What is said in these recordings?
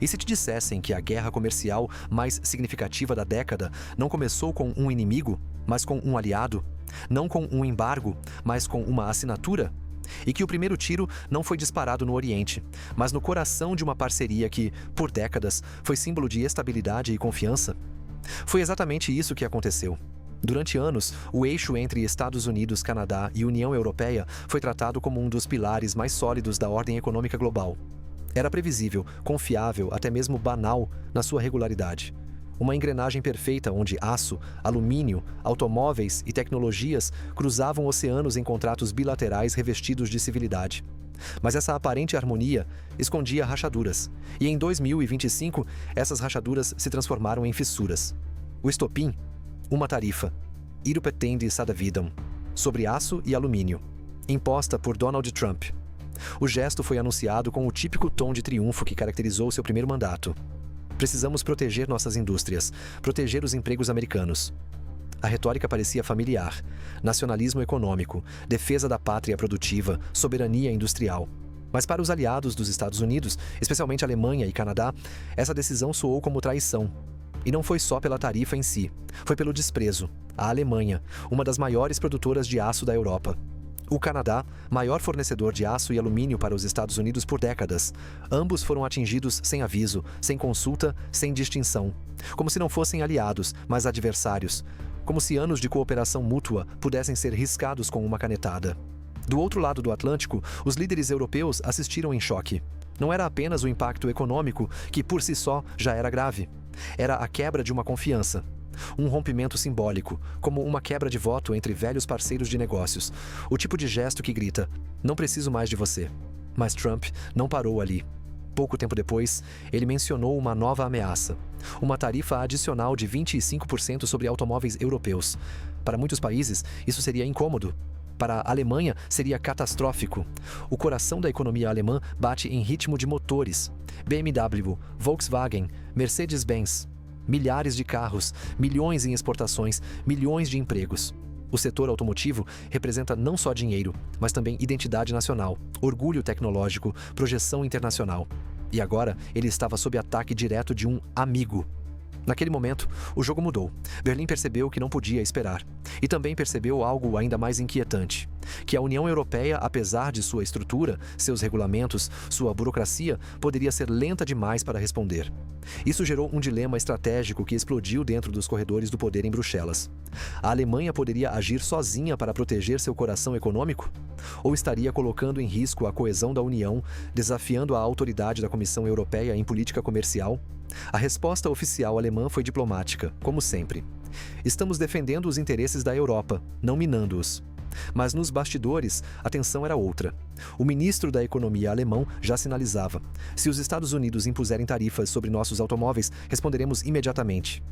E se te dissessem que a guerra comercial mais significativa da década não começou com um inimigo, mas com um aliado? Não com um embargo, mas com uma assinatura? E que o primeiro tiro não foi disparado no Oriente, mas no coração de uma parceria que, por décadas, foi símbolo de estabilidade e confiança? Foi exatamente isso que aconteceu. Durante anos, o eixo entre Estados Unidos, Canadá e União Europeia foi tratado como um dos pilares mais sólidos da ordem econômica global. Era previsível, confiável, até mesmo banal na sua regularidade. Uma engrenagem perfeita onde aço, alumínio, automóveis e tecnologias cruzavam oceanos em contratos bilaterais revestidos de civilidade. Mas essa aparente harmonia escondia rachaduras, e em 2025 essas rachaduras se transformaram em fissuras. O estopim? Uma tarifa, Irupetendi Sadavidam, sobre aço e alumínio, imposta por Donald Trump. O gesto foi anunciado com o típico tom de triunfo que caracterizou seu primeiro mandato. Precisamos proteger nossas indústrias, proteger os empregos americanos. A retórica parecia familiar: nacionalismo econômico, defesa da pátria produtiva, soberania industrial. Mas para os aliados dos Estados Unidos, especialmente Alemanha e Canadá, essa decisão soou como traição. E não foi só pela tarifa em si, foi pelo desprezo. A Alemanha, uma das maiores produtoras de aço da Europa. O Canadá, maior fornecedor de aço e alumínio para os Estados Unidos por décadas. Ambos foram atingidos sem aviso, sem consulta, sem distinção. Como se não fossem aliados, mas adversários. Como se anos de cooperação mútua pudessem ser riscados com uma canetada. Do outro lado do Atlântico, os líderes europeus assistiram em choque. Não era apenas o impacto econômico, que por si só já era grave. Era a quebra de uma confiança. Um rompimento simbólico, como uma quebra de voto entre velhos parceiros de negócios. O tipo de gesto que grita: não preciso mais de você. Mas Trump não parou ali. Pouco tempo depois, ele mencionou uma nova ameaça. Uma tarifa adicional de 25% sobre automóveis europeus. Para muitos países, isso seria incômodo. Para a Alemanha, seria catastrófico. O coração da economia alemã bate em ritmo de motores. BMW, Volkswagen, Mercedes-Benz. Milhares de carros, milhões em exportações, milhões de empregos. O setor automotivo representa não só dinheiro, mas também identidade nacional, orgulho tecnológico, projeção internacional. E agora ele estava sob ataque direto de um amigo. Naquele momento, o jogo mudou. Berlim percebeu que não podia esperar. E também percebeu algo ainda mais inquietante: que a União Europeia, apesar de sua estrutura, seus regulamentos, sua burocracia, poderia ser lenta demais para responder. Isso gerou um dilema estratégico que explodiu dentro dos corredores do poder em Bruxelas. A Alemanha poderia agir sozinha para proteger seu coração econômico? Ou estaria colocando em risco a coesão da União, desafiando a autoridade da Comissão Europeia em política comercial? A resposta oficial alemã foi diplomática, como sempre. Estamos defendendo os interesses da Europa, não minando-os. Mas nos bastidores, a tensão era outra. O ministro da Economia alemão já sinalizava: se os Estados Unidos impuserem tarifas sobre nossos automóveis, responderemos imediatamente.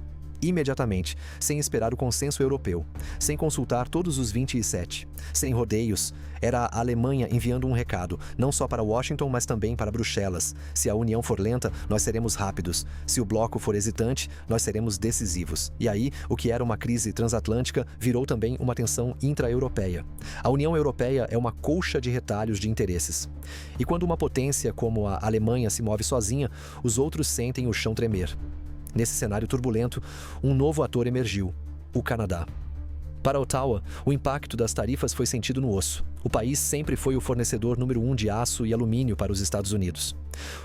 Imediatamente, sem esperar o consenso europeu, sem consultar todos os 27, sem rodeios. Era a Alemanha enviando um recado, não só para Washington, mas também para Bruxelas. Se a União for lenta, nós seremos rápidos. Se o bloco for hesitante, nós seremos decisivos. E aí, o que era uma crise transatlântica virou também uma tensão intra-europeia. A União Europeia é uma colcha de retalhos de interesses. E quando uma potência como a Alemanha se move sozinha, os outros sentem o chão tremer. Nesse cenário turbulento, um novo ator emergiu: o Canadá. Para Ottawa, o impacto das tarifas foi sentido no osso. O país sempre foi o fornecedor número 1 de aço e alumínio para os Estados Unidos.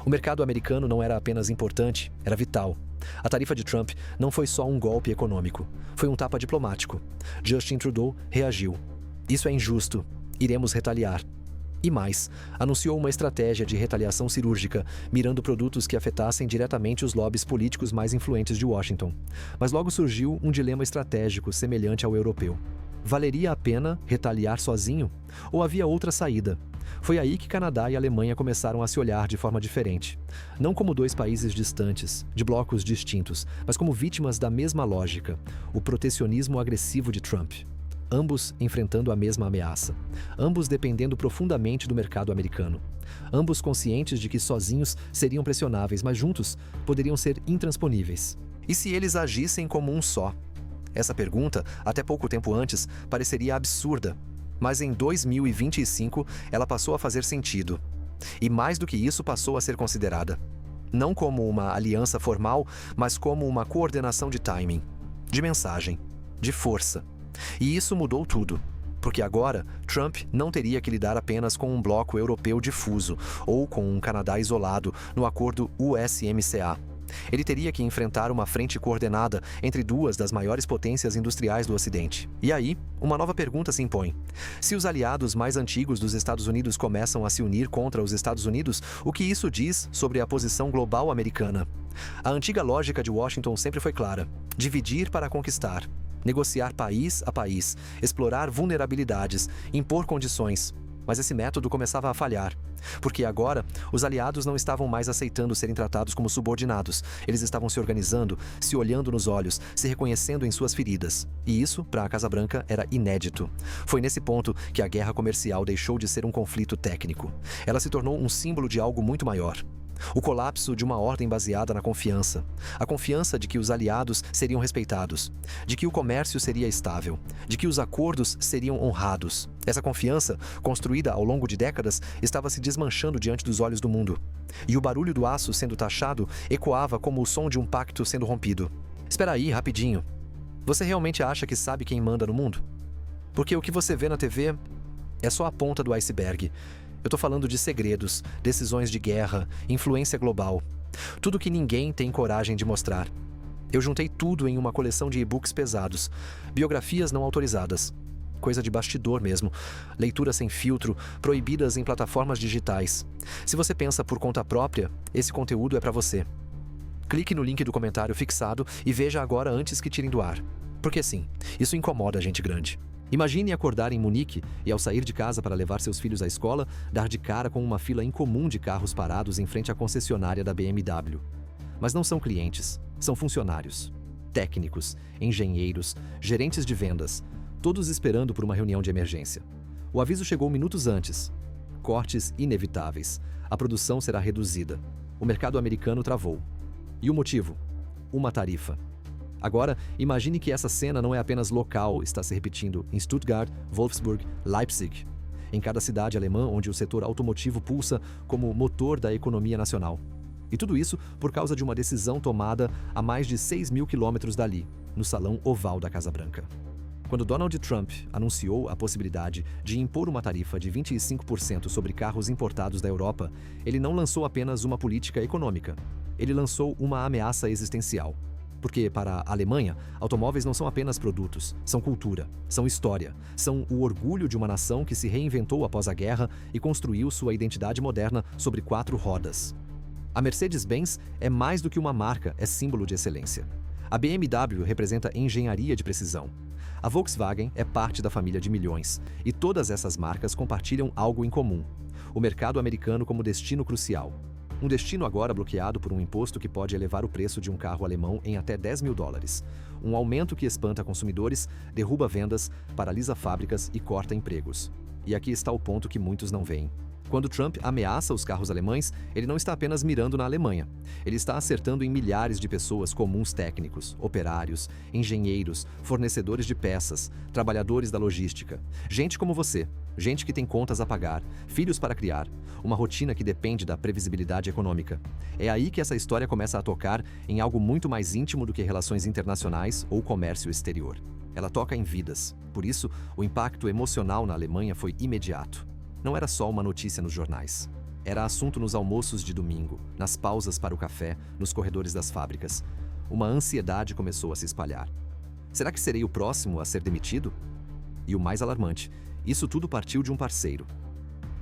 O mercado americano não era apenas importante, era vital. A tarifa de Trump não foi só um golpe econômico, foi um tapa diplomático. Justin Trudeau reagiu: isso é injusto, iremos retaliar. E mais, anunciou uma estratégia de retaliação cirúrgica, mirando produtos que afetassem diretamente os lobbies políticos mais influentes de Washington. Mas logo surgiu um dilema estratégico semelhante ao europeu. Valeria a pena retaliar sozinho? Ou havia outra saída? Foi aí que Canadá e Alemanha começaram a se olhar de forma diferente. Não como dois países distantes, de blocos distintos, mas como vítimas da mesma lógica: o protecionismo agressivo de Trump. Ambos enfrentando a mesma ameaça. Ambos dependendo profundamente do mercado americano. Ambos conscientes de que sozinhos seriam pressionáveis, mas juntos poderiam ser intransponíveis. E se eles agissem como um só? Essa pergunta, até pouco tempo antes, pareceria absurda. Mas em 2025, ela passou a fazer sentido. E mais do que isso, passou a ser considerada. Não como uma aliança formal, mas como uma coordenação de timing, de mensagem, de força. E isso mudou tudo. Porque agora, Trump não teria que lidar apenas com um bloco europeu difuso ou com um Canadá isolado no acordo USMCA. Ele teria que enfrentar uma frente coordenada entre duas das maiores potências industriais do Ocidente. E aí, uma nova pergunta se impõe. Se os aliados mais antigos dos Estados Unidos começam a se unir contra os Estados Unidos, o que isso diz sobre a posição global americana? A antiga lógica de Washington sempre foi clara: dividir para conquistar. Negociar país a país, explorar vulnerabilidades, impor condições. Mas esse método começava a falhar. Porque agora, os aliados não estavam mais aceitando serem tratados como subordinados. Eles estavam se organizando, se olhando nos olhos, se reconhecendo em suas feridas. E isso, para a Casa Branca, era inédito. Foi nesse ponto que a guerra comercial deixou de ser um conflito técnico. Ela se tornou um símbolo de algo muito maior. O colapso de uma ordem baseada na confiança. A confiança de que os aliados seriam respeitados, de que o comércio seria estável, de que os acordos seriam honrados. Essa confiança, construída ao longo de décadas, estava se desmanchando diante dos olhos do mundo. E o barulho do aço sendo taxado ecoava como o som de um pacto sendo rompido. Espera aí, rapidinho. Você realmente acha que sabe quem manda no mundo? Porque o que você vê na TV é só a ponta do iceberg. Eu tô falando de segredos, decisões de guerra, influência global. Tudo que ninguém tem coragem de mostrar. Eu juntei tudo em uma coleção de e-books pesados, biografias não autorizadas. Coisa de bastidor mesmo, leitura sem filtro, proibidas em plataformas digitais. Se você pensa por conta própria, esse conteúdo é para você. Clique no link do comentário fixado e veja agora antes que tirem do ar. Porque sim, isso incomoda a gente grande. Imagine acordar em Munique e, ao sair de casa para levar seus filhos à escola, dar de cara com uma fila incomum de carros parados em frente à concessionária da BMW. Mas não são clientes, são funcionários, técnicos, engenheiros, gerentes de vendas, todos esperando por uma reunião de emergência. O aviso chegou minutos antes. Cortes inevitáveis. A produção será reduzida. O mercado americano travou. E o motivo? Uma tarifa. Agora, imagine que essa cena não é apenas local, está se repetindo em Stuttgart, Wolfsburg, Leipzig. Em cada cidade alemã onde o setor automotivo pulsa como motor da economia nacional. E tudo isso por causa de uma decisão tomada a mais de 6.000 quilômetros dali, no Salão Oval da Casa Branca. Quando Donald Trump anunciou a possibilidade de impor uma tarifa de 25% sobre carros importados da Europa, ele não lançou apenas uma política econômica. Ele lançou uma ameaça existencial. Porque, para a Alemanha, automóveis não são apenas produtos, são cultura, são história, são o orgulho de uma nação que se reinventou após a guerra e construiu sua identidade moderna sobre 4 rodas. A Mercedes-Benz é mais do que uma marca, é símbolo de excelência. A BMW representa engenharia de precisão. A Volkswagen é parte da família de milhões, e todas essas marcas compartilham algo em comum: o mercado americano como destino crucial. Um destino agora bloqueado por um imposto que pode elevar o preço de um carro alemão em até $10.000. Um aumento que espanta consumidores, derruba vendas, paralisa fábricas e corta empregos. E aqui está o ponto que muitos não veem. Quando Trump ameaça os carros alemães, ele não está apenas mirando na Alemanha. Ele está acertando em milhares de pessoas comuns técnicos, operários, engenheiros, fornecedores de peças, trabalhadores da logística. Gente como você, gente que tem contas a pagar, filhos para criar, uma rotina que depende da previsibilidade econômica. É aí que essa história começa a tocar em algo muito mais íntimo do que relações internacionais ou comércio exterior. Ela toca em vidas. Por isso, o impacto emocional na Alemanha foi imediato. Não era só uma notícia nos jornais. Era assunto nos almoços de domingo, nas pausas para o café, nos corredores das fábricas. Uma ansiedade começou a se espalhar. Será que serei o próximo a ser demitido? E o mais alarmante, isso tudo partiu de um parceiro.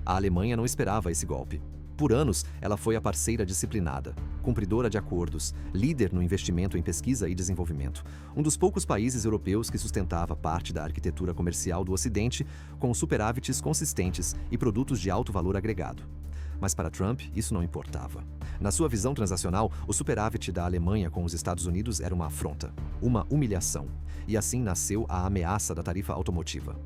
A Alemanha não esperava esse golpe. Por anos, ela foi a parceira disciplinada, cumpridora de acordos, líder no investimento em pesquisa e desenvolvimento, um dos poucos países europeus que sustentava parte da arquitetura comercial do Ocidente com superávites consistentes e produtos de alto valor agregado. Mas para Trump, isso não importava. Na sua visão transacional, o superávit da Alemanha com os Estados Unidos era uma afronta, uma humilhação. E assim nasceu a ameaça da tarifa automotiva.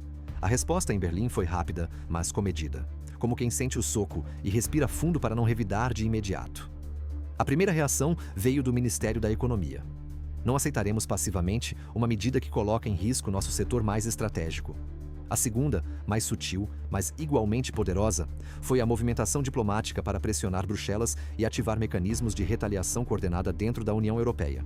A resposta em Berlim foi rápida, mas comedida. Como quem sente o soco e respira fundo para não revidar de imediato. A primeira reação veio do Ministério da Economia. Não aceitaremos passivamente uma medida que coloca em risco nosso setor mais estratégico. A segunda, mais sutil, mas igualmente poderosa, foi a movimentação diplomática para pressionar Bruxelas e ativar mecanismos de retaliação coordenada dentro da União Europeia.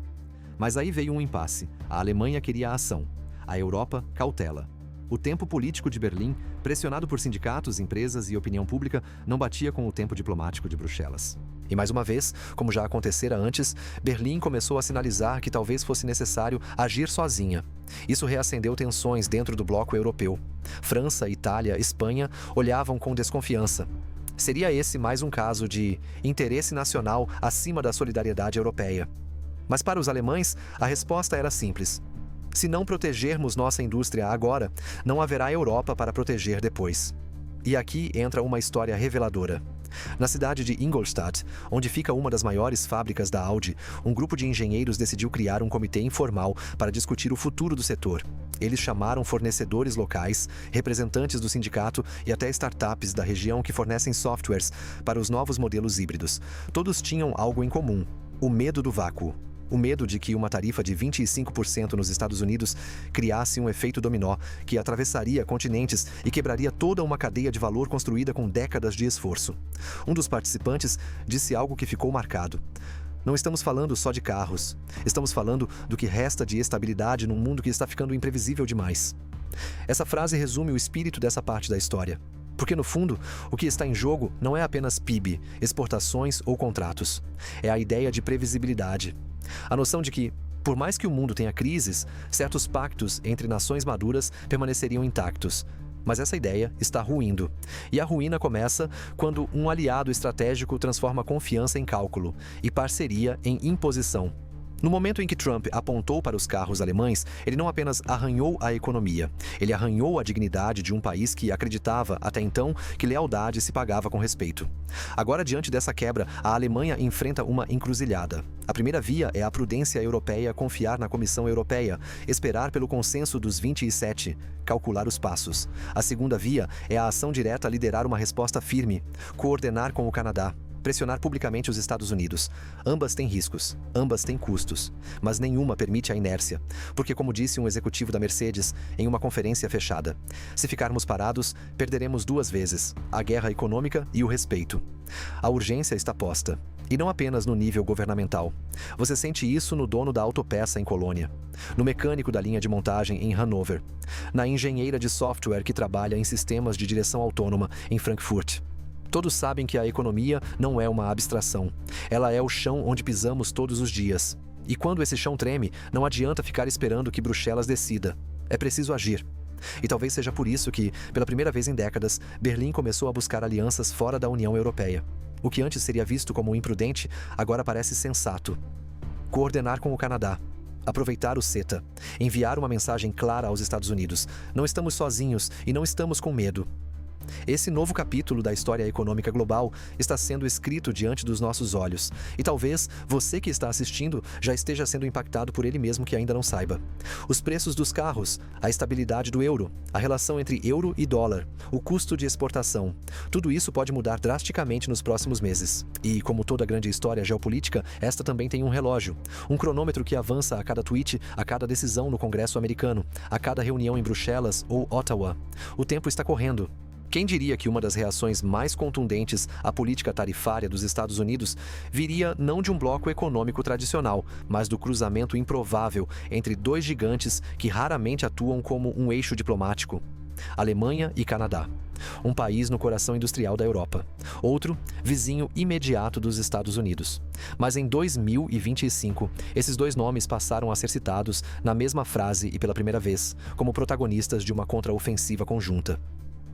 Mas aí veio um impasse. A Alemanha queria a ação. A Europa, cautela. O tempo político de Berlim, pressionado por sindicatos, empresas e opinião pública, não batia com o tempo diplomático de Bruxelas. E mais uma vez, como já acontecera antes, Berlim começou a sinalizar que talvez fosse necessário agir sozinha. Isso reacendeu tensões dentro do bloco europeu. França, Itália, Espanha olhavam com desconfiança. Seria esse mais um caso de interesse nacional acima da solidariedade europeia. Mas para os alemães, a resposta era simples. Se não protegermos nossa indústria agora, não haverá Europa para proteger depois. E aqui entra uma história reveladora. Na cidade de Ingolstadt, onde fica uma das maiores fábricas da Audi, um grupo de engenheiros decidiu criar um comitê informal para discutir o futuro do setor. Eles chamaram fornecedores locais, representantes do sindicato e até startups da região que fornecem softwares para os novos modelos híbridos. Todos tinham algo em comum: o medo do vácuo. O medo de que uma tarifa de 25% nos Estados Unidos criasse um efeito dominó que atravessaria continentes e quebraria toda uma cadeia de valor construída com décadas de esforço. Um dos participantes disse algo que ficou marcado. Não estamos falando só de carros. Estamos falando do que resta de estabilidade num mundo que está ficando imprevisível demais. Essa frase resume o espírito dessa parte da história. Porque, no fundo, o que está em jogo não é apenas PIB, exportações ou contratos. É a ideia de previsibilidade. A noção de que, por mais que o mundo tenha crises, certos pactos entre nações maduras permaneceriam intactos. Mas essa ideia está ruindo. E a ruína começa quando um aliado estratégico transforma confiança em cálculo e parceria em imposição. No momento em que Trump apontou para os carros alemães, ele não apenas arranhou a economia, ele arranhou a dignidade de um país que acreditava, até então, que lealdade se pagava com respeito. Agora, diante dessa quebra, a Alemanha enfrenta uma encruzilhada. A primeira via é a prudência europeia confiar na Comissão Europeia, esperar pelo consenso dos 27, calcular os passos. A segunda via é a ação direta liderar uma resposta firme, coordenar com o Canadá, pressionar publicamente os Estados Unidos. Ambas têm riscos, ambas têm custos, mas nenhuma permite a inércia, porque, como disse um executivo da Mercedes em uma conferência fechada, se ficarmos parados, perderemos duas vezes, a guerra econômica e o respeito. A urgência está posta, e não apenas no nível governamental. Você sente isso no dono da autopeça em Colônia, no mecânico da linha de montagem em Hannover, na engenheira de software que trabalha em sistemas de direção autônoma em Frankfurt. Todos sabem que a economia não é uma abstração. Ela é o chão onde pisamos todos os dias. E quando esse chão treme, não adianta ficar esperando que Bruxelas decida. É preciso agir. E talvez seja por isso que, pela primeira vez em décadas, Berlim começou a buscar alianças fora da União Europeia. O que antes seria visto como imprudente, agora parece sensato. Coordenar com o Canadá. Aproveitar o CETA. Enviar uma mensagem clara aos Estados Unidos. Não estamos sozinhos e não estamos com medo. Esse novo capítulo da história econômica global está sendo escrito diante dos nossos olhos. E talvez você que está assistindo já esteja sendo impactado por ele mesmo que ainda não saiba. Os preços dos carros, a estabilidade do euro, a relação entre euro e dólar, o custo de exportação. Tudo isso pode mudar drasticamente nos próximos meses. E, como toda grande história geopolítica, esta também tem um relógio. Um cronômetro que avança a cada tweet, a cada decisão no Congresso americano, a cada reunião em Bruxelas ou Ottawa. O tempo está correndo. Quem diria que uma das reações mais contundentes à política tarifária dos Estados Unidos viria não de um bloco econômico tradicional, mas do cruzamento improvável entre dois gigantes que raramente atuam como um eixo diplomático: Alemanha e Canadá. Um país no coração industrial da Europa. Outro, vizinho imediato dos Estados Unidos. Mas em 2025, esses dois nomes passaram a ser citados na mesma frase e pela primeira vez, como protagonistas de uma contraofensiva conjunta.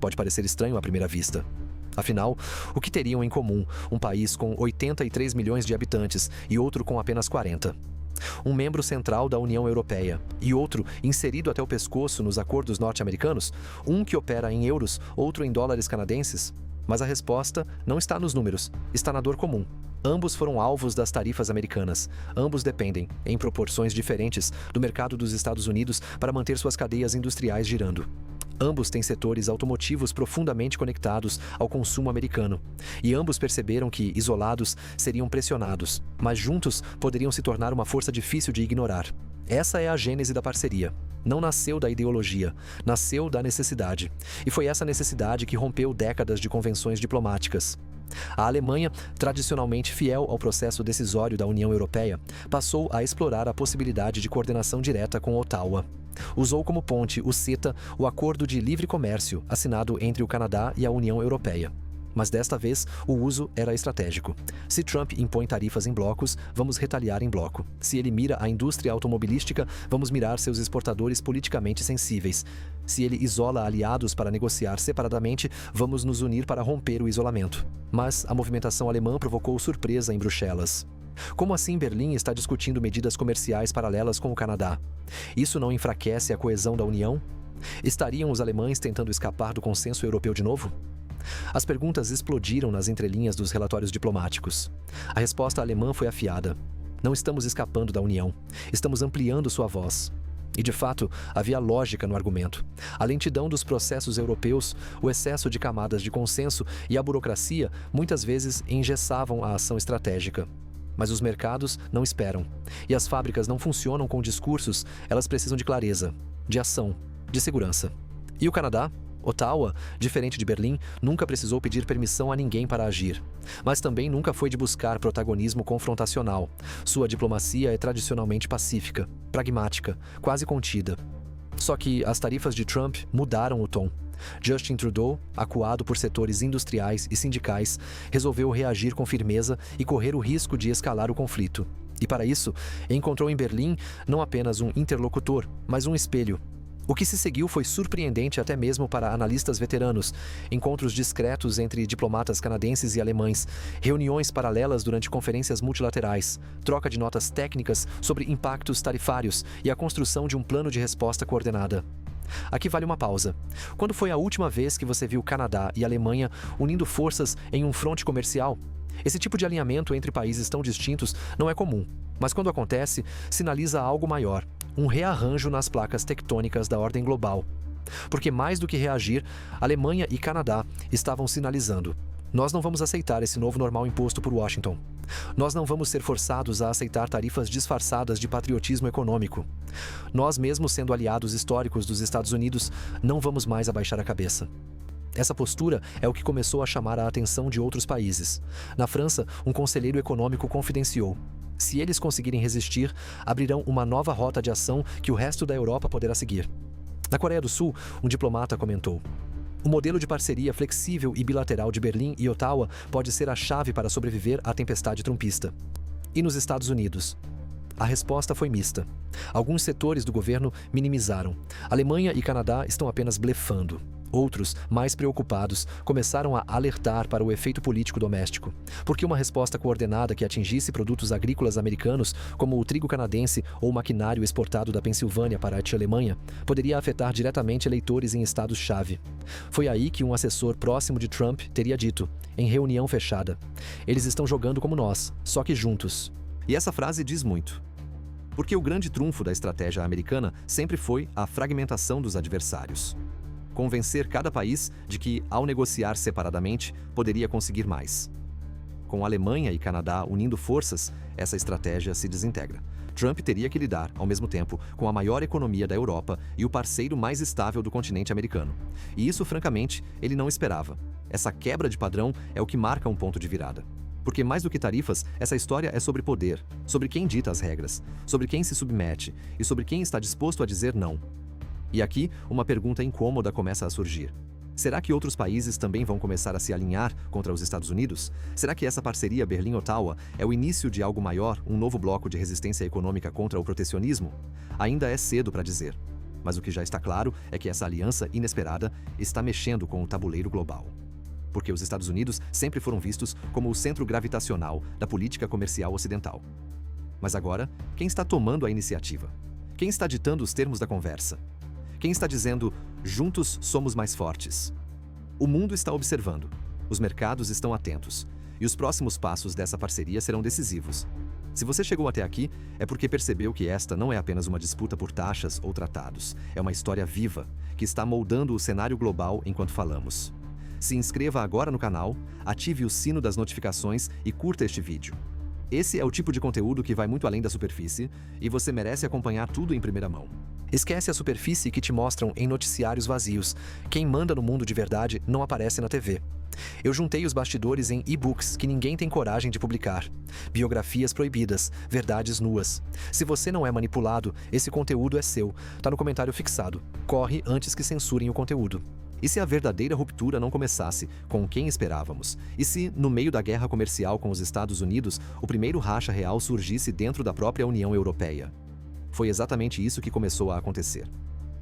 Pode parecer estranho à primeira vista. Afinal, o que teriam em comum um país com 83 milhões de habitantes e outro com apenas 40? Um membro central da União Europeia e outro inserido até o pescoço nos acordos norte-americanos? Um que opera em euros, outro em dólares canadenses? Mas a resposta não está nos números, está na dor comum. Ambos foram alvos das tarifas americanas. Ambos dependem, em proporções diferentes, do mercado dos Estados Unidos para manter suas cadeias industriais girando. Ambos têm setores automotivos profundamente conectados ao consumo americano. E ambos perceberam que, isolados, seriam pressionados, mas juntos poderiam se tornar uma força difícil de ignorar. Essa é a gênese da parceria. Não nasceu da ideologia, nasceu da necessidade. E foi essa necessidade que rompeu décadas de convenções diplomáticas. A Alemanha, tradicionalmente fiel ao processo decisório da União Europeia, passou a explorar a possibilidade de coordenação direta com Ottawa. Usou como ponte o CETA, o Acordo de Livre Comércio, assinado entre o Canadá e a União Europeia. Mas desta vez, o uso era estratégico. Se Trump impõe tarifas em blocos, vamos retaliar em bloco. Se ele mira a indústria automobilística, vamos mirar seus exportadores politicamente sensíveis. Se ele isola aliados para negociar separadamente, vamos nos unir para romper o isolamento. Mas a movimentação alemã provocou surpresa em Bruxelas. Como assim Berlim está discutindo medidas comerciais paralelas com o Canadá? Isso não enfraquece a coesão da União? Estariam os alemães tentando escapar do consenso europeu de novo? As perguntas explodiram nas entrelinhas dos relatórios diplomáticos. A resposta alemã foi afiada. Não estamos escapando da União. Estamos ampliando sua voz. E, de fato, havia lógica no argumento. A lentidão dos processos europeus, o excesso de camadas de consenso e a burocracia muitas vezes engessavam a ação estratégica. Mas os mercados não esperam. E as fábricas não funcionam com discursos, elas precisam de clareza, de ação, de segurança. E o Canadá? Ottawa, diferente de Berlim, nunca precisou pedir permissão a ninguém para agir. Mas também nunca foi de buscar protagonismo confrontacional. Sua diplomacia é tradicionalmente pacífica, pragmática, quase contida. Só que as tarifas de Trump mudaram o tom. Justin Trudeau, acuado por setores industriais e sindicais, resolveu reagir com firmeza e correr o risco de escalar o conflito. E para isso, encontrou em Berlim não apenas um interlocutor, mas um espelho. O que se seguiu foi surpreendente até mesmo para analistas veteranos. Encontros discretos entre diplomatas canadenses e alemães, reuniões paralelas durante conferências multilaterais, troca de notas técnicas sobre impactos tarifários e a construção de um plano de resposta coordenada. Aqui vale uma pausa. Quando foi a última vez que você viu Canadá e Alemanha unindo forças em um fronte comercial? Esse tipo de alinhamento entre países tão distintos não é comum, mas quando acontece, sinaliza algo maior. Um rearranjo nas placas tectônicas da ordem global. Porque mais do que reagir, Alemanha e Canadá estavam sinalizando: nós não vamos aceitar esse novo normal imposto por Washington. Nós não vamos ser forçados a aceitar tarifas disfarçadas de patriotismo econômico. Nós, mesmo sendo aliados históricos dos Estados Unidos, não vamos mais abaixar a cabeça. Essa postura é o que começou a chamar a atenção de outros países. Na França, um conselheiro econômico confidenciou: se eles conseguirem resistir, abrirão uma nova rota de ação que o resto da Europa poderá seguir. Na Coreia do Sul, um diplomata comentou: o modelo de parceria flexível e bilateral de Berlim e Ottawa pode ser a chave para sobreviver à tempestade trumpista. E nos Estados Unidos? A resposta foi mista. Alguns setores do governo minimizaram. Alemanha e Canadá estão apenas blefando. Outros, mais preocupados, começaram a alertar para o efeito político doméstico, porque uma resposta coordenada que atingisse produtos agrícolas americanos, como o trigo canadense ou o maquinário exportado da Pensilvânia para a Alemanha, poderia afetar diretamente eleitores em estados-chave. Foi aí que um assessor próximo de Trump teria dito, em reunião fechada: eles estão jogando como nós, só que juntos. E essa frase diz muito. Porque o grande trunfo da estratégia americana sempre foi a fragmentação dos adversários. Convencer cada país de que, ao negociar separadamente, poderia conseguir mais. Com Alemanha e Canadá unindo forças, essa estratégia se desintegra. Trump teria que lidar, ao mesmo tempo, com a maior economia da Europa e o parceiro mais estável do continente americano. E isso, francamente, ele não esperava. Essa quebra de padrão é o que marca um ponto de virada. Porque mais do que tarifas, essa história é sobre poder, sobre quem dita as regras, sobre quem se submete e sobre quem está disposto a dizer não. E aqui, uma pergunta incômoda começa a surgir. Será que outros países também vão começar a se alinhar contra os Estados Unidos? Será que essa parceria Berlim-Ottawa é o início de algo maior, um novo bloco de resistência econômica contra o protecionismo? Ainda é cedo para dizer. Mas o que já está claro é que essa aliança inesperada está mexendo com o tabuleiro global. Porque os Estados Unidos sempre foram vistos como o centro gravitacional da política comercial ocidental. Mas agora, quem está tomando a iniciativa? Quem está ditando os termos da conversa? Quem está dizendo, juntos somos mais fortes? O mundo está observando, os mercados estão atentos, e os próximos passos dessa parceria serão decisivos. Se você chegou até aqui, é porque percebeu que esta não é apenas uma disputa por taxas ou tratados, é uma história viva, que está moldando o cenário global enquanto falamos. Se inscreva agora no canal, ative o sino das notificações e curta este vídeo. Esse é o tipo de conteúdo que vai muito além da superfície e você merece acompanhar tudo em primeira mão. Esquece a superfície que te mostram em noticiários vazios. Quem manda no mundo de verdade não aparece na TV. Eu juntei os bastidores em e-books que ninguém tem coragem de publicar. Biografias proibidas, verdades nuas. Se você não é manipulado, esse conteúdo é seu. Tá no comentário fixado. Corre antes que censurem o conteúdo. E se a verdadeira ruptura não começasse com quem esperávamos? E se, no meio da guerra comercial com os Estados Unidos, o primeiro racha real surgisse dentro da própria União Europeia? Foi exatamente isso que começou a acontecer.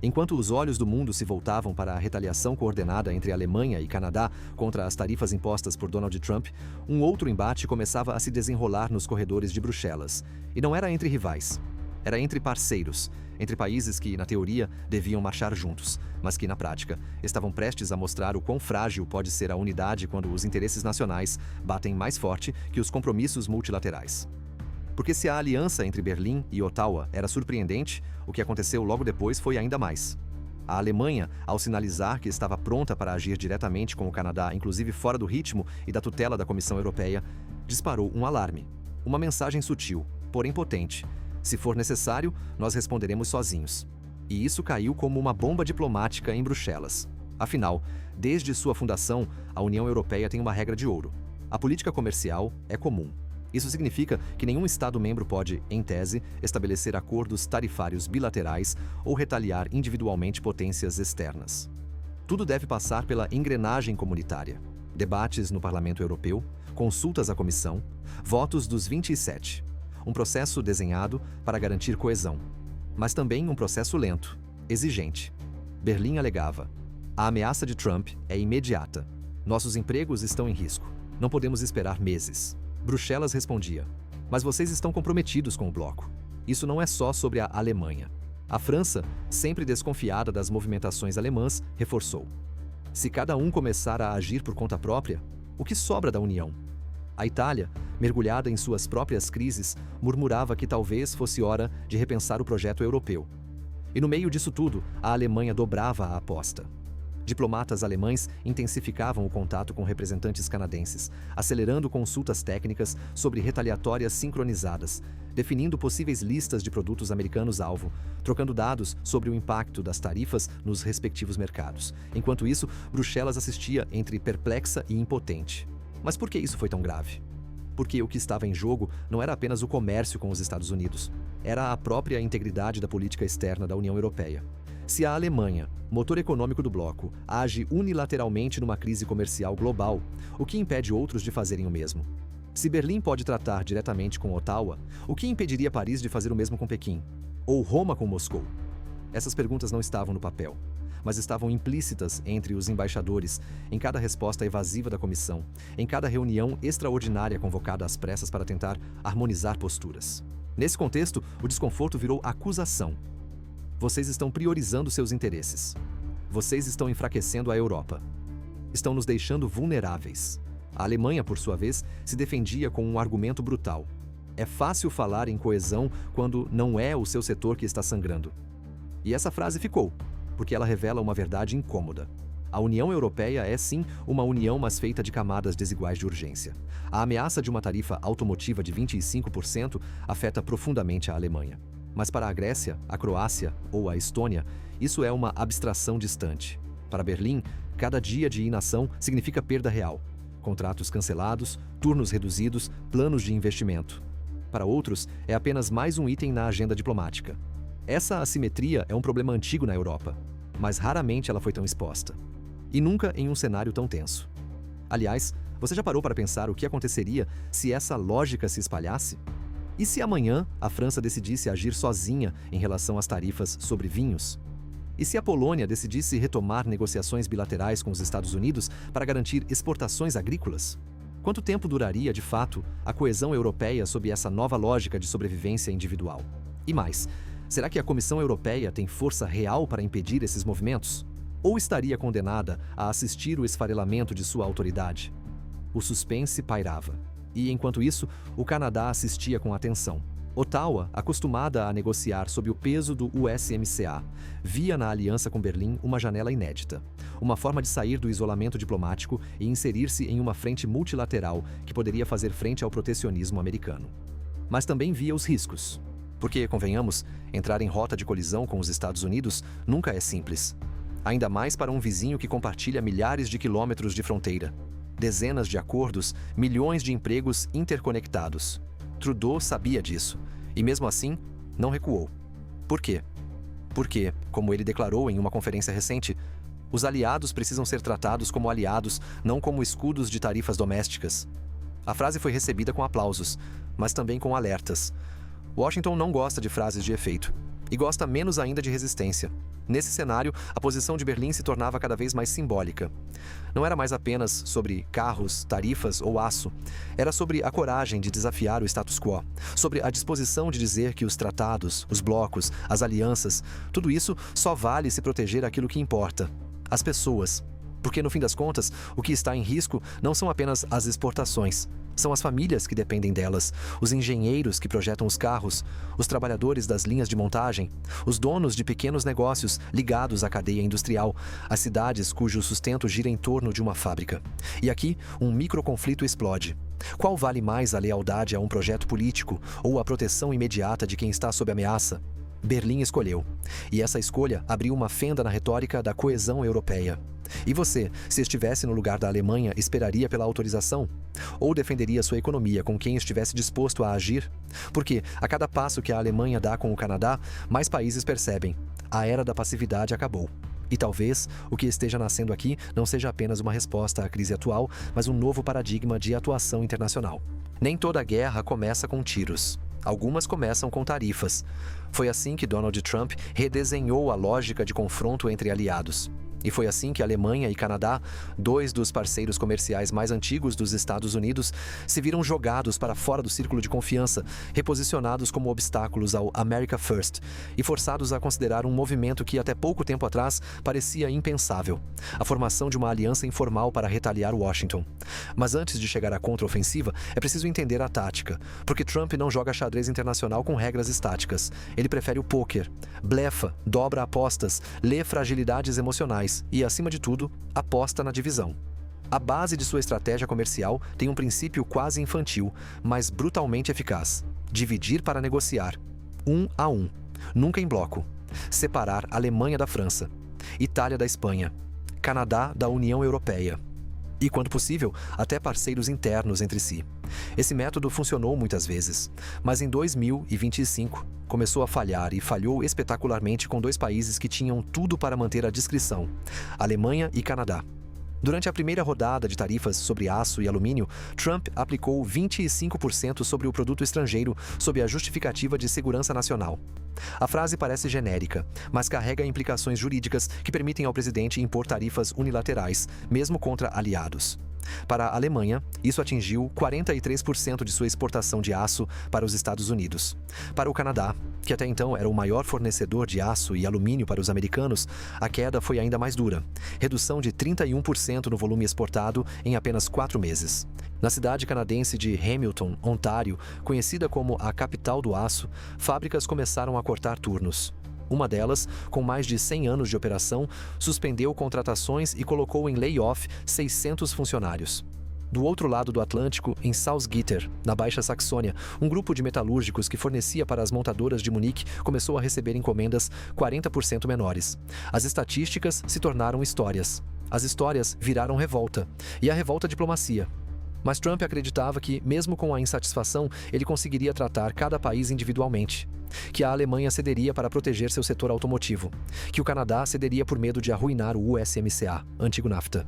Enquanto os olhos do mundo se voltavam para a retaliação coordenada entre Alemanha e Canadá contra as tarifas impostas por Donald Trump, um outro embate começava a se desenrolar nos corredores de Bruxelas. E não era entre rivais. Era entre parceiros, entre países que, na teoria, deviam marchar juntos, mas que, na prática, estavam prestes a mostrar o quão frágil pode ser a unidade quando os interesses nacionais batem mais forte que os compromissos multilaterais. Porque se a aliança entre Berlim e Ottawa era surpreendente, o que aconteceu logo depois foi ainda mais. A Alemanha, ao sinalizar que estava pronta para agir diretamente com o Canadá, inclusive fora do ritmo e da tutela da Comissão Europeia, disparou um alarme. Uma mensagem sutil, porém potente. Se for necessário, nós responderemos sozinhos. E isso caiu como uma bomba diplomática em Bruxelas. Afinal, desde sua fundação, a União Europeia tem uma regra de ouro. A política comercial é comum. Isso significa que nenhum Estado-membro pode, em tese, estabelecer acordos tarifários bilaterais ou retaliar individualmente potências externas. Tudo deve passar pela engrenagem comunitária. Debates no Parlamento Europeu, consultas à Comissão, votos dos 27. Um processo desenhado para garantir coesão. Mas também um processo lento, exigente. Berlim alegava: a ameaça de Trump é imediata. Nossos empregos estão em risco. Não podemos esperar meses. Bruxelas respondia: mas vocês estão comprometidos com o bloco. Isso não é só sobre a Alemanha. A França, sempre desconfiada das movimentações alemãs, reforçou: se cada um começar a agir por conta própria, o que sobra da União? A Itália, mergulhada em suas próprias crises, murmurava que talvez fosse hora de repensar o projeto europeu. E no meio disso tudo, a Alemanha dobrava a aposta. Diplomatas alemães intensificavam o contato com representantes canadenses, acelerando consultas técnicas sobre retaliatórias sincronizadas, definindo possíveis listas de produtos americanos-alvo, trocando dados sobre o impacto das tarifas nos respectivos mercados. Enquanto isso, Bruxelas assistia entre perplexa e impotente. Mas por que isso foi tão grave? Porque o que estava em jogo não era apenas o comércio com os Estados Unidos, era a própria integridade da política externa da União Europeia. Se a Alemanha, motor econômico do bloco, age unilateralmente numa crise comercial global, o que impede outros de fazerem o mesmo? Se Berlim pode tratar diretamente com Ottawa, o que impediria Paris de fazer o mesmo com Pequim? Ou Roma com Moscou? Essas perguntas não estavam no papel, mas estavam implícitas entre os embaixadores, em cada resposta evasiva da comissão, em cada reunião extraordinária convocada às pressas para tentar harmonizar posturas. Nesse contexto, o desconforto virou acusação. Vocês estão priorizando seus interesses. Vocês estão enfraquecendo a Europa. Estão nos deixando vulneráveis. A Alemanha, por sua vez, se defendia com um argumento brutal. É fácil falar em coesão quando não é o seu setor que está sangrando. E essa frase ficou, porque ela revela uma verdade incômoda. A União Europeia é sim uma união, mas feita de camadas desiguais de urgência. A ameaça de uma tarifa automotiva de 25% afeta profundamente a Alemanha. Mas para a Grécia, a Croácia ou a Estônia, isso é uma abstração distante. Para Berlim, cada dia de inação significa perda real. Contratos cancelados, turnos reduzidos, planos de investimento. Para outros, é apenas mais um item na agenda diplomática. Essa assimetria é um problema antigo na Europa, mas raramente ela foi tão exposta. E nunca em um cenário tão tenso. Aliás, você já parou para pensar o que aconteceria se essa lógica se espalhasse? E se amanhã a França decidisse agir sozinha em relação às tarifas sobre vinhos? E se a Polônia decidisse retomar negociações bilaterais com os Estados Unidos para garantir exportações agrícolas? Quanto tempo duraria, de fato, a coesão europeia sob essa nova lógica de sobrevivência individual? E mais, será que a Comissão Europeia tem força real para impedir esses movimentos? Ou estaria condenada a assistir o esfarelamento de sua autoridade? O suspense pairava. E, enquanto isso, o Canadá assistia com atenção. Ottawa, acostumada a negociar sob o peso do USMCA, via na aliança com Berlim uma janela inédita, uma forma de sair do isolamento diplomático e inserir-se em uma frente multilateral que poderia fazer frente ao protecionismo americano. Mas também via os riscos. Porque, convenhamos, entrar em rota de colisão com os Estados Unidos nunca é simples. Ainda mais para um vizinho que compartilha milhares de quilômetros de fronteira, dezenas de acordos, milhões de empregos interconectados. Trudeau sabia disso, e mesmo assim, não recuou. Por quê? Porque, como ele declarou em uma conferência recente, os aliados precisam ser tratados como aliados, não como escudos de tarifas domésticas. A frase foi recebida com aplausos, mas também com alertas. Washington não gosta de frases de efeito, e gosta menos ainda de resistência. Nesse cenário, a posição de Berlim se tornava cada vez mais simbólica. Não era mais apenas sobre carros, tarifas ou aço. Era sobre a coragem de desafiar o status quo, sobre a disposição de dizer que os tratados, os blocos, as alianças, tudo isso só vale se proteger aquilo que importa: as pessoas. Porque, no fim das contas, o que está em risco não são apenas as exportações. São as famílias que dependem delas, os engenheiros que projetam os carros, os trabalhadores das linhas de montagem, os donos de pequenos negócios ligados à cadeia industrial, as cidades cujo sustento gira em torno de uma fábrica. E aqui, um microconflito explode. Qual vale mais a lealdade a um projeto político ou a proteção imediata de quem está sob ameaça? Berlim escolheu. E essa escolha abriu uma fenda na retórica da coesão europeia. E você, se estivesse no lugar da Alemanha, esperaria pela autorização? Ou defenderia sua economia com quem estivesse disposto a agir? Porque, a cada passo que a Alemanha dá com o Canadá, mais países percebem: a era da passividade acabou. E talvez o que esteja nascendo aqui não seja apenas uma resposta à crise atual, mas um novo paradigma de atuação internacional. Nem toda guerra começa com tiros. Algumas começam com tarifas. Foi assim que Donald Trump redesenhou a lógica de confronto entre aliados. E foi assim que Alemanha e Canadá, dois dos parceiros comerciais mais antigos dos Estados Unidos, se viram jogados para fora do círculo de confiança, reposicionados como obstáculos ao America First e forçados a considerar um movimento que até pouco tempo atrás parecia impensável: a formação de uma aliança informal para retaliar Washington. Mas antes de chegar à contraofensiva, é preciso entender a tática, porque Trump não joga xadrez internacional com regras estáticas. Ele prefere o pôquer, blefa, dobra apostas, lê fragilidades emocionais e, acima de tudo, aposta na divisão. A base de sua estratégia comercial tem um princípio quase infantil, mas brutalmente eficaz: dividir para negociar, 1 a 1, nunca em bloco. Separar Alemanha da França, Itália da Espanha, Canadá da União Europeia. E, quando possível, até parceiros internos entre si. Esse método funcionou muitas vezes, mas em 2025 começou a falhar, e falhou espetacularmente com dois países que tinham tudo para manter a discrição: Alemanha e Canadá. Durante a primeira rodada de tarifas sobre aço e alumínio, Trump aplicou 25% sobre o produto estrangeiro sob a justificativa de segurança nacional. A frase parece genérica, mas carrega implicações jurídicas que permitem ao presidente impor tarifas unilaterais, mesmo contra aliados. Para a Alemanha, isso atingiu 43% de sua exportação de aço para os Estados Unidos. Para o Canadá, que até então era o maior fornecedor de aço e alumínio para os americanos, a queda foi ainda mais dura: redução de 31% no volume exportado em apenas 4 meses. Na cidade canadense de Hamilton, Ontário, conhecida como a capital do aço, fábricas começaram a cortar turnos. Uma delas, com mais de 100 anos de operação, suspendeu contratações e colocou em layoff 600 funcionários. Do outro lado do Atlântico, em Salzgitter, na Baixa Saxônia, um grupo de metalúrgicos que fornecia para as montadoras de Munique começou a receber encomendas 40% menores. As estatísticas se tornaram histórias. As histórias viraram revolta. E a revolta diplomacia. Mas Trump acreditava que, mesmo com a insatisfação, ele conseguiria tratar cada país individualmente. Que a Alemanha cederia para proteger seu setor automotivo. Que o Canadá cederia por medo de arruinar o USMCA, antigo NAFTA.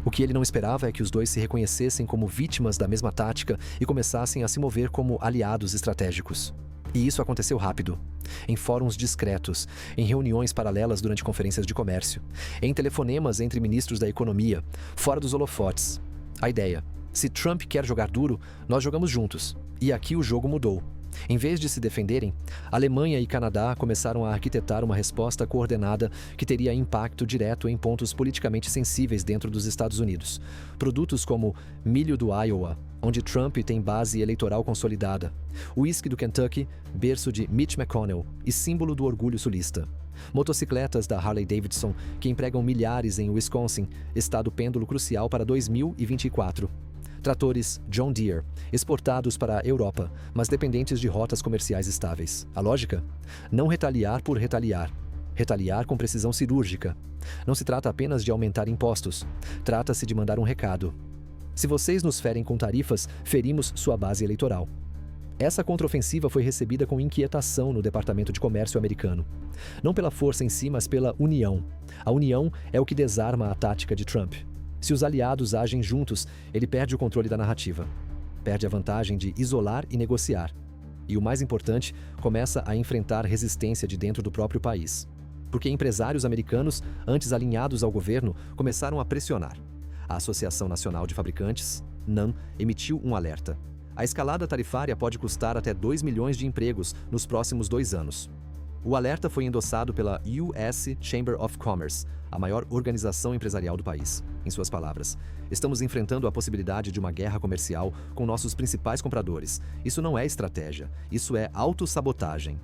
O que ele não esperava é que os dois se reconhecessem como vítimas da mesma tática e começassem a se mover como aliados estratégicos. E isso aconteceu rápido. Em fóruns discretos, em reuniões paralelas durante conferências de comércio, em telefonemas entre ministros da economia, fora dos holofotes. A ideia: se Trump quer jogar duro, nós jogamos juntos. E aqui o jogo mudou. Em vez de se defenderem, Alemanha e Canadá começaram a arquitetar uma resposta coordenada que teria impacto direto em pontos politicamente sensíveis dentro dos Estados Unidos. Produtos como milho do Iowa, onde Trump tem base eleitoral consolidada. O uísque do Kentucky, berço de Mitch McConnell e símbolo do orgulho sulista. Motocicletas da Harley-Davidson, que empregam milhares em Wisconsin, estado pêndulo crucial para 2024. Tratores John Deere, exportados para a Europa, mas dependentes de rotas comerciais estáveis. A lógica? Não retaliar por retaliar. Retaliar com precisão cirúrgica. Não se trata apenas de aumentar impostos. Trata-se de mandar um recado. Se vocês nos ferem com tarifas, ferimos sua base eleitoral. Essa contraofensiva foi recebida com inquietação no Departamento de Comércio americano. Não pela força em si, mas pela união. A união é o que desarma a tática de Trump. Se os aliados agem juntos, ele perde o controle da narrativa. Perde a vantagem de isolar e negociar. E o mais importante, começa a enfrentar resistência de dentro do próprio país. Porque empresários americanos, antes alinhados ao governo, começaram a pressionar. A Associação Nacional de Fabricantes, NAM, emitiu um alerta. A escalada tarifária pode custar até 2 milhões de empregos nos próximos 2 anos. O alerta foi endossado pela US Chamber of Commerce, a maior organização empresarial do país. Em suas palavras, estamos enfrentando a possibilidade de uma guerra comercial com nossos principais compradores. Isso não é estratégia, isso é autossabotagem.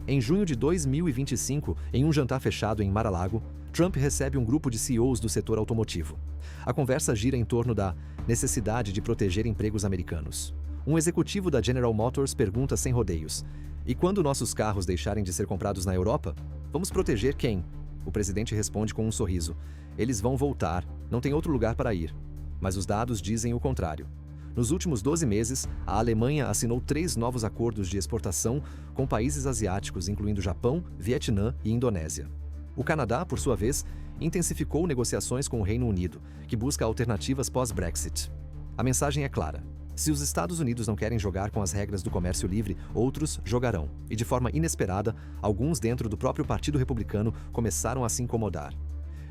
Em junho de 2025, em um jantar fechado em Mar-a-Lago, Trump recebe um grupo de CEOs do setor automotivo. A conversa gira em torno da necessidade de proteger empregos americanos. Um executivo da General Motors pergunta sem rodeios: "E quando nossos carros deixarem de ser comprados na Europa? Vamos proteger quem?" O presidente responde com um sorriso: "Eles vão voltar, não tem outro lugar para ir." Mas os dados dizem o contrário. Nos últimos 12 meses, a Alemanha assinou 3 novos acordos de exportação com países asiáticos, incluindo Japão, Vietnã e Indonésia. O Canadá, por sua vez, intensificou negociações com o Reino Unido, que busca alternativas pós-Brexit. A mensagem é clara. Se os Estados Unidos não querem jogar com as regras do comércio livre, outros jogarão. E de forma inesperada, alguns dentro do próprio Partido Republicano começaram a se incomodar.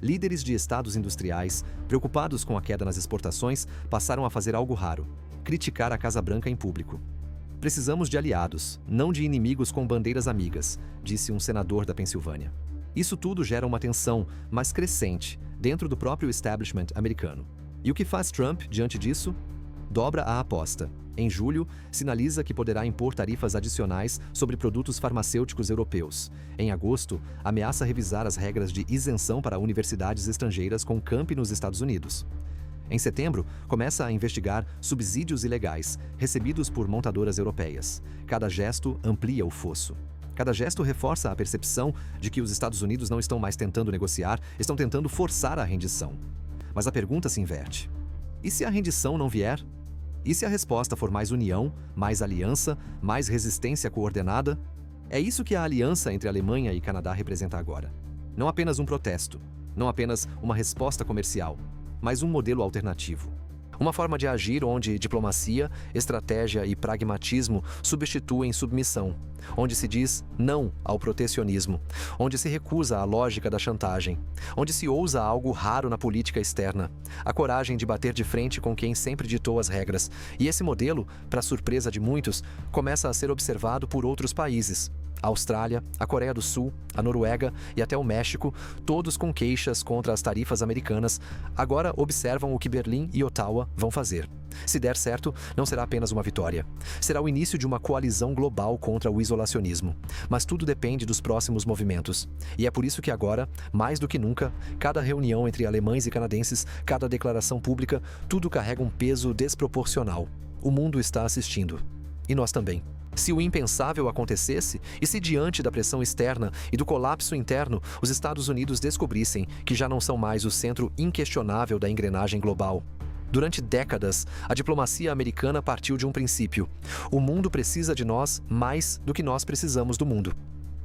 Líderes de estados industriais, preocupados com a queda nas exportações, passaram a fazer algo raro: criticar a Casa Branca em público. "Precisamos de aliados, não de inimigos com bandeiras amigas", disse um senador da Pensilvânia. Isso tudo gera uma tensão, mas crescente, dentro do próprio establishment americano. E o que faz Trump diante disso? Dobra a aposta. Em julho, sinaliza que poderá impor tarifas adicionais sobre produtos farmacêuticos europeus. Em agosto, ameaça revisar as regras de isenção para universidades estrangeiras com campi nos Estados Unidos. Em setembro, começa a investigar subsídios ilegais recebidos por montadoras europeias. Cada gesto amplia o fosso. Cada gesto reforça a percepção de que os Estados Unidos não estão mais tentando negociar, estão tentando forçar a rendição. Mas a pergunta se inverte: e se a rendição não vier? E se a resposta for mais união, mais aliança, mais resistência coordenada? É isso que a aliança entre Alemanha e Canadá representa agora. Não apenas um protesto, não apenas uma resposta comercial, mas um modelo alternativo. Uma forma de agir onde diplomacia, estratégia e pragmatismo substituem submissão, onde se diz não ao protecionismo, onde se recusa a lógica da chantagem, onde se ousa algo raro na política externa, a coragem de bater de frente com quem sempre ditou as regras. E esse modelo, para surpresa de muitos, começa a ser observado por outros países. A Austrália, a Coreia do Sul, a Noruega e até o México, todos com queixas contra as tarifas americanas, agora observam o que Berlim e Ottawa vão fazer. Se der certo, não será apenas uma vitória. Será o início de uma coalizão global contra o isolacionismo. Mas tudo depende dos próximos movimentos. E é por isso que agora, mais do que nunca, cada reunião entre alemães e canadenses, cada declaração pública, tudo carrega um peso desproporcional. O mundo está assistindo. E nós também. Se o impensável acontecesse, e se diante da pressão externa e do colapso interno, os Estados Unidos descobrissem que já não são mais o centro inquestionável da engrenagem global. Durante décadas, a diplomacia americana partiu de um princípio: o mundo precisa de nós mais do que nós precisamos do mundo.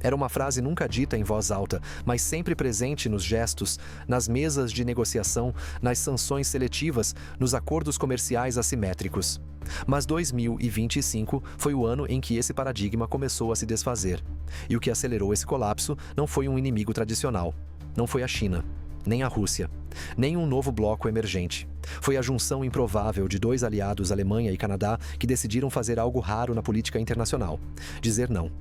Era uma frase nunca dita em voz alta, mas sempre presente nos gestos, nas mesas de negociação, nas sanções seletivas, nos acordos comerciais assimétricos. Mas 2025 foi o ano em que esse paradigma começou a se desfazer. E o que acelerou esse colapso não foi um inimigo tradicional. Não foi a China, nem a Rússia, nem um novo bloco emergente. Foi a junção improvável de 2 aliados, Alemanha e Canadá, que decidiram fazer algo raro na política internacional: dizer não.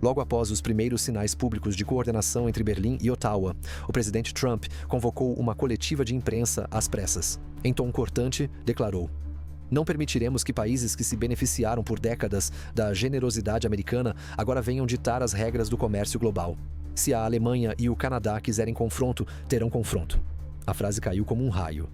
Logo após os primeiros sinais públicos de coordenação entre Berlim e Ottawa, o presidente Trump convocou uma coletiva de imprensa às pressas. Em tom cortante, declarou: Não permitiremos que países que se beneficiaram por décadas da generosidade americana agora venham ditar as regras do comércio global. Se a Alemanha e o Canadá quiserem confronto, terão confronto. A frase caiu como um raio.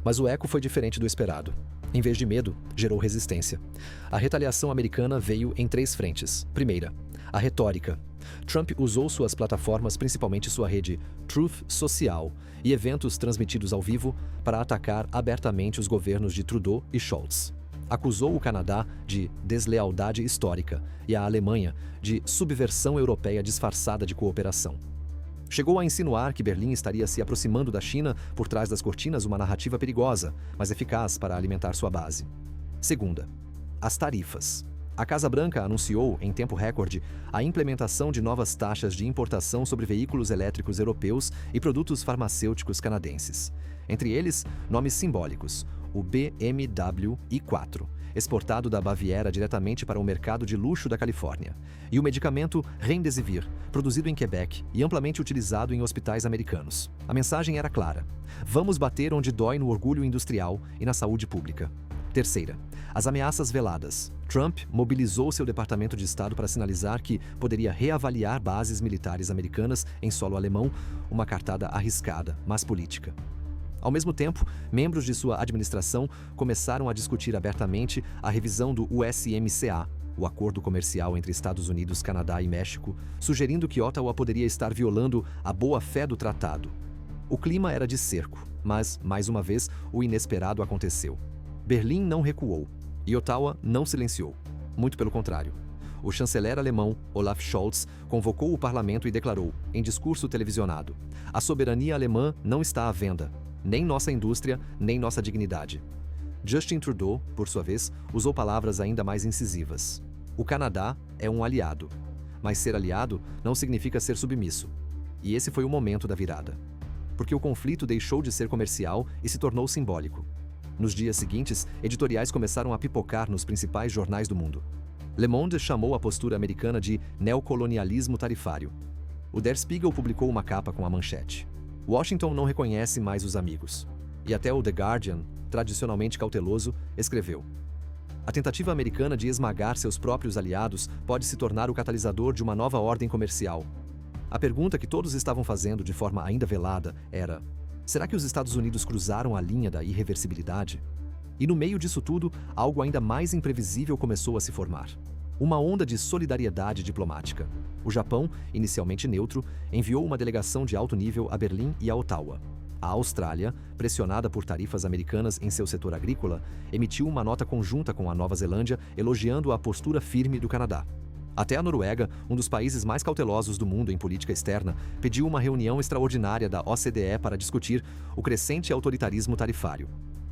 Mas o eco foi diferente do esperado. Em vez de medo, gerou resistência. A retaliação americana veio em 3 frentes. Primeira, a retórica. Trump usou suas plataformas, principalmente sua rede Truth Social, e eventos transmitidos ao vivo para atacar abertamente os governos de Trudeau e Scholz. Acusou o Canadá de deslealdade histórica e a Alemanha de subversão europeia disfarçada de cooperação. Chegou a insinuar que Berlim estaria se aproximando da China por trás das cortinas, uma narrativa perigosa, mas eficaz para alimentar sua base. Segunda, as tarifas. A Casa Branca anunciou, em tempo recorde, a implementação de novas taxas de importação sobre veículos elétricos europeus e produtos farmacêuticos canadenses. Entre eles, nomes simbólicos: o BMW i4, exportado da Baviera diretamente para o mercado de luxo da Califórnia, e o medicamento Remdesivir, produzido em Quebec e amplamente utilizado em hospitais americanos. A mensagem era clara: vamos bater onde dói no orgulho industrial e na saúde pública. Terceira, as ameaças veladas. Trump mobilizou seu Departamento de Estado para sinalizar que poderia reavaliar bases militares americanas em solo alemão, uma cartada arriscada, mas política. Ao mesmo tempo, membros de sua administração começaram a discutir abertamente a revisão do USMCA, o acordo comercial entre Estados Unidos, Canadá e México, sugerindo que Ottawa poderia estar violando a boa-fé do tratado. O clima era de cerco, mas, mais uma vez, o inesperado aconteceu. Berlim não recuou e Ottawa não silenciou. Muito pelo contrário. O chanceler alemão, Olaf Scholz, convocou o parlamento e declarou, em discurso televisionado: a soberania alemã não está à venda, nem nossa indústria, nem nossa dignidade. Justin Trudeau, por sua vez, usou palavras ainda mais incisivas. O Canadá é um aliado, mas ser aliado não significa ser submisso. E esse foi o momento da virada. Porque o conflito deixou de ser comercial e se tornou simbólico. Nos dias seguintes, editoriais começaram a pipocar nos principais jornais do mundo. Le Monde chamou a postura americana de neocolonialismo tarifário. O Der Spiegel publicou uma capa com a manchete: Washington não reconhece mais os amigos. E até o The Guardian, tradicionalmente cauteloso, escreveu: a tentativa americana de esmagar seus próprios aliados pode se tornar o catalisador de uma nova ordem comercial. A pergunta que todos estavam fazendo de forma ainda velada era: será que os Estados Unidos cruzaram a linha da irreversibilidade? E no meio disso tudo, algo ainda mais imprevisível começou a se formar. Uma onda de solidariedade diplomática. O Japão, inicialmente neutro, enviou uma delegação de alto nível a Berlim e a Ottawa. A Austrália, pressionada por tarifas americanas em seu setor agrícola, emitiu uma nota conjunta com a Nova Zelândia elogiando a postura firme do Canadá. Até a Noruega, um dos países mais cautelosos do mundo em política externa, pediu uma reunião extraordinária da OCDE para discutir o crescente autoritarismo tarifário.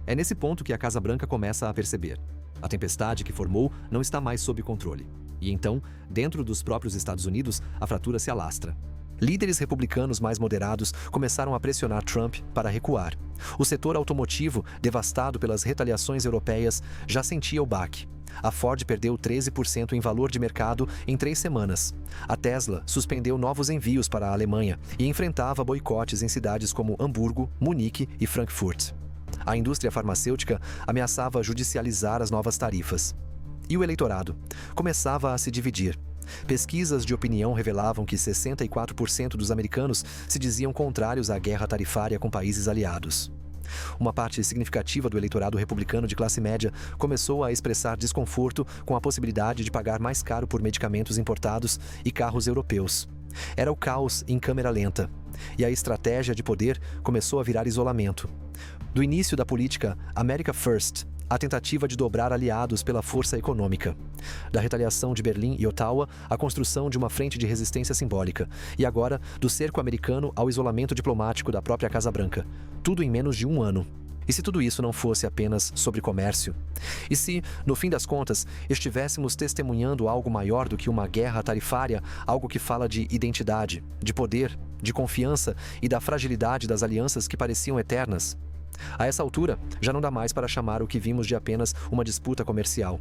É nesse ponto que a Casa Branca começa a perceber: a tempestade que formou não está mais sob controle. E então, dentro dos próprios Estados Unidos, a fratura se alastra. Líderes republicanos mais moderados começaram a pressionar Trump para recuar. O setor automotivo, devastado pelas retaliações europeias, já sentia o baque. A Ford perdeu 13% em valor de mercado em 3 semanas. A Tesla suspendeu novos envios para a Alemanha e enfrentava boicotes em cidades como Hamburgo, Munique e Frankfurt. A indústria farmacêutica ameaçava judicializar as novas tarifas. E o eleitorado começava a se dividir. Pesquisas de opinião revelavam que 64% dos americanos se diziam contrários à guerra tarifária com países aliados. Uma parte significativa do eleitorado republicano de classe média começou a expressar desconforto com a possibilidade de pagar mais caro por medicamentos importados e carros europeus. Era o caos em câmera lenta, e a estratégia de poder começou a virar isolamento. Do início da política America First, a tentativa de dobrar aliados pela força econômica. Da retaliação de Berlim e Ottawa, a construção de uma frente de resistência simbólica. E agora, do cerco americano ao isolamento diplomático da própria Casa Branca. Tudo em menos de 1 ano. E se tudo isso não fosse apenas sobre comércio? E se, no fim das contas, estivéssemos testemunhando algo maior do que uma guerra tarifária, algo que fala de identidade, de poder, de confiança e da fragilidade das alianças que pareciam eternas? A essa altura, já não dá mais para chamar o que vimos de apenas uma disputa comercial.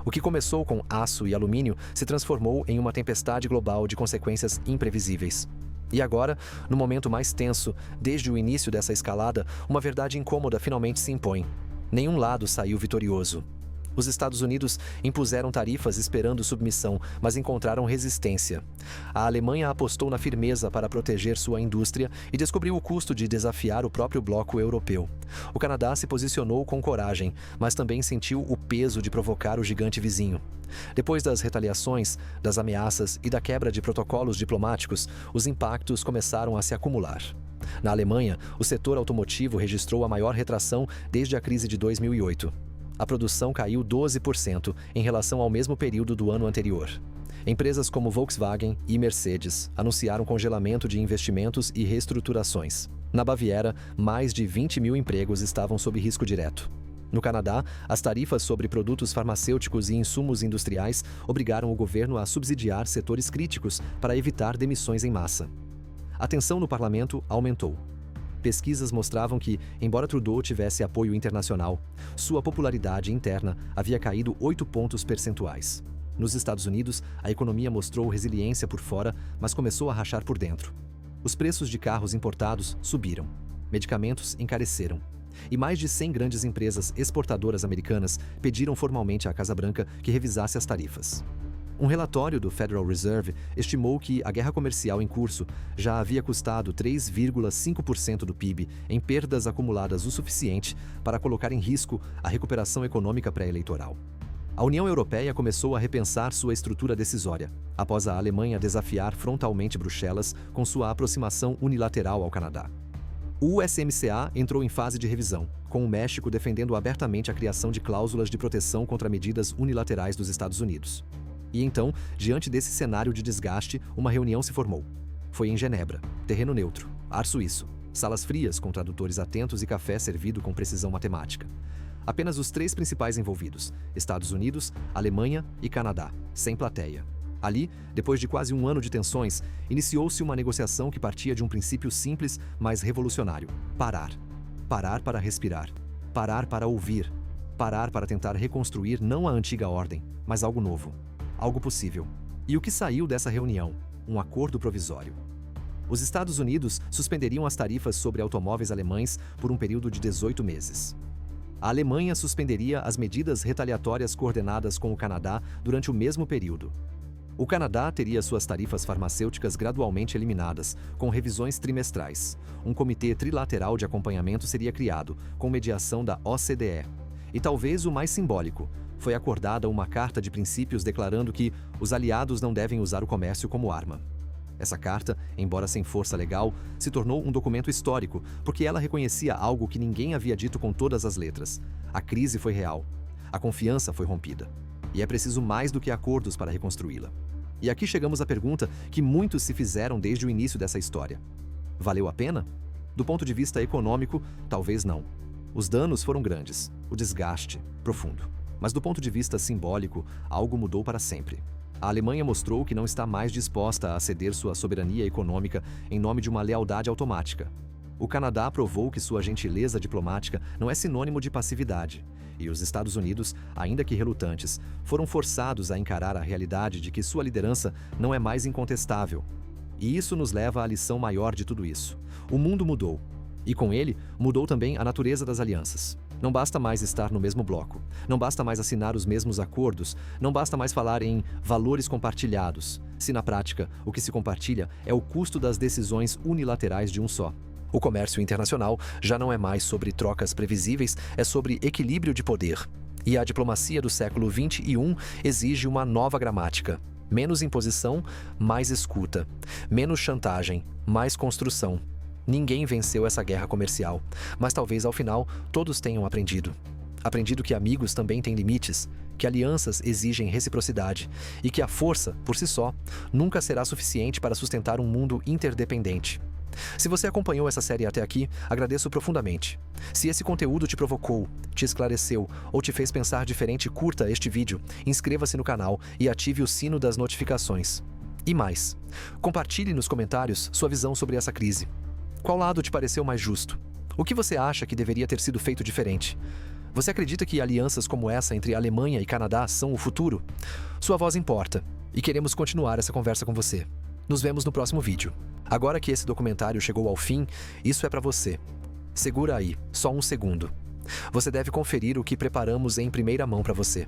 O que começou com aço e alumínio se transformou em uma tempestade global de consequências imprevisíveis. E agora, no momento mais tenso, desde o início dessa escalada, uma verdade incômoda finalmente se impõe. Nenhum lado saiu vitorioso. Os Estados Unidos impuseram tarifas esperando submissão, mas encontraram resistência. A Alemanha apostou na firmeza para proteger sua indústria e descobriu o custo de desafiar o próprio bloco europeu. O Canadá se posicionou com coragem, mas também sentiu o peso de provocar o gigante vizinho. Depois das retaliações, das ameaças e da quebra de protocolos diplomáticos, os impactos começaram a se acumular. Na Alemanha, o setor automotivo registrou a maior retração desde a crise de 2008. A produção caiu 12% em relação ao mesmo período do ano anterior. Empresas como Volkswagen e Mercedes anunciaram congelamento de investimentos e reestruturações. Na Baviera, mais de 20 mil empregos estavam sob risco direto. No Canadá, as tarifas sobre produtos farmacêuticos e insumos industriais obrigaram o governo a subsidiar setores críticos para evitar demissões em massa. A tensão no parlamento aumentou. Pesquisas mostravam que, embora Trudeau tivesse apoio internacional, sua popularidade interna havia caído 8 pontos percentuais. Nos Estados Unidos, a economia mostrou resiliência por fora, mas começou a rachar por dentro. Os preços de carros importados subiram. Medicamentos encareceram. E mais de 100 grandes empresas exportadoras americanas pediram formalmente à Casa Branca que revisasse as tarifas. Um relatório do Federal Reserve estimou que a guerra comercial em curso já havia custado 3,5% do PIB em perdas acumuladas o suficiente para colocar em risco a recuperação econômica pré-eleitoral. A União Europeia começou a repensar sua estrutura decisória, após a Alemanha desafiar frontalmente Bruxelas com sua aproximação unilateral ao Canadá. O USMCA entrou em fase de revisão, com o México defendendo abertamente a criação de cláusulas de proteção contra medidas unilaterais dos Estados Unidos. E então, diante desse cenário de desgaste, uma reunião se formou. Foi em Genebra, terreno neutro, ar suíço, salas frias com tradutores atentos e café servido com precisão matemática. Apenas os 3 principais envolvidos, Estados Unidos, Alemanha e Canadá, sem plateia. Ali, depois de quase um ano de tensões, iniciou-se uma negociação que partia de um princípio simples, mas revolucionário: parar. Parar para respirar. Parar para ouvir. Parar para tentar reconstruir não a antiga ordem, mas algo novo. Algo possível. E o que saiu dessa reunião? Um acordo provisório. Os Estados Unidos suspenderiam as tarifas sobre automóveis alemães por um período de 18 meses. A Alemanha suspenderia as medidas retaliatórias coordenadas com o Canadá durante o mesmo período. O Canadá teria suas tarifas farmacêuticas gradualmente eliminadas, com revisões trimestrais. Um comitê trilateral de acompanhamento seria criado, com mediação da OCDE. E talvez o mais simbólico: foi acordada uma carta de princípios declarando que os aliados não devem usar o comércio como arma. Essa carta, embora sem força legal, se tornou um documento histórico, porque ela reconhecia algo que ninguém havia dito com todas as letras. A crise foi real. A confiança foi rompida. E é preciso mais do que acordos para reconstruí-la. E aqui chegamos à pergunta que muitos se fizeram desde o início dessa história. Valeu a pena? Do ponto de vista econômico, talvez não. Os danos foram grandes, o desgaste profundo. Mas do ponto de vista simbólico, algo mudou para sempre. A Alemanha mostrou que não está mais disposta a ceder sua soberania econômica em nome de uma lealdade automática. O Canadá provou que sua gentileza diplomática não é sinônimo de passividade. E os Estados Unidos, ainda que relutantes, foram forçados a encarar a realidade de que sua liderança não é mais incontestável. E isso nos leva à lição maior de tudo isso. O mundo mudou. E com ele, mudou também a natureza das alianças. Não basta mais estar no mesmo bloco. Não basta mais assinar os mesmos acordos. Não basta mais falar em valores compartilhados. Se na prática, o que se compartilha é o custo das decisões unilaterais de um só. O comércio internacional já não é mais sobre trocas previsíveis, é sobre equilíbrio de poder. E a diplomacia do século XXI exige uma nova gramática. Menos imposição, mais escuta. Menos chantagem, mais construção. Ninguém venceu essa guerra comercial, mas talvez ao final todos tenham aprendido. Aprendido que amigos também têm limites, que alianças exigem reciprocidade e que a força, por si só, nunca será suficiente para sustentar um mundo interdependente. Se você acompanhou essa série até aqui, agradeço profundamente. Se esse conteúdo te provocou, te esclareceu ou te fez pensar diferente, curta este vídeo, inscreva-se no canal e ative o sino das notificações. E mais, compartilhe nos comentários sua visão sobre essa crise. Qual lado te pareceu mais justo? O que você acha que deveria ter sido feito diferente? Você acredita que alianças como essa entre Alemanha e Canadá são o futuro? Sua voz importa, e queremos continuar essa conversa com você. Nos vemos no próximo vídeo. Agora que esse documentário chegou ao fim, isso é para você. Segura aí, só um segundo. Você deve conferir o que preparamos em primeira mão para você.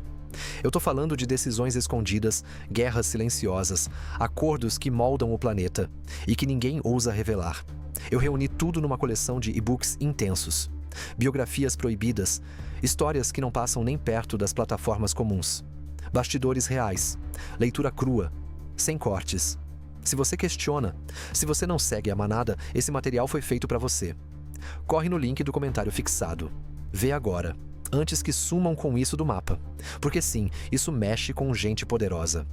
Eu tô falando de decisões escondidas, guerras silenciosas, acordos que moldam o planeta e que ninguém ousa revelar. Eu reuni tudo numa coleção de e-books intensos. Biografias proibidas, histórias que não passam nem perto das plataformas comuns. Bastidores reais, leitura crua, sem cortes. Se você questiona, se você não segue a manada, esse material foi feito para você. Corre no link do comentário fixado. Vê agora, antes que sumam com isso do mapa. Porque sim, isso mexe com gente poderosa.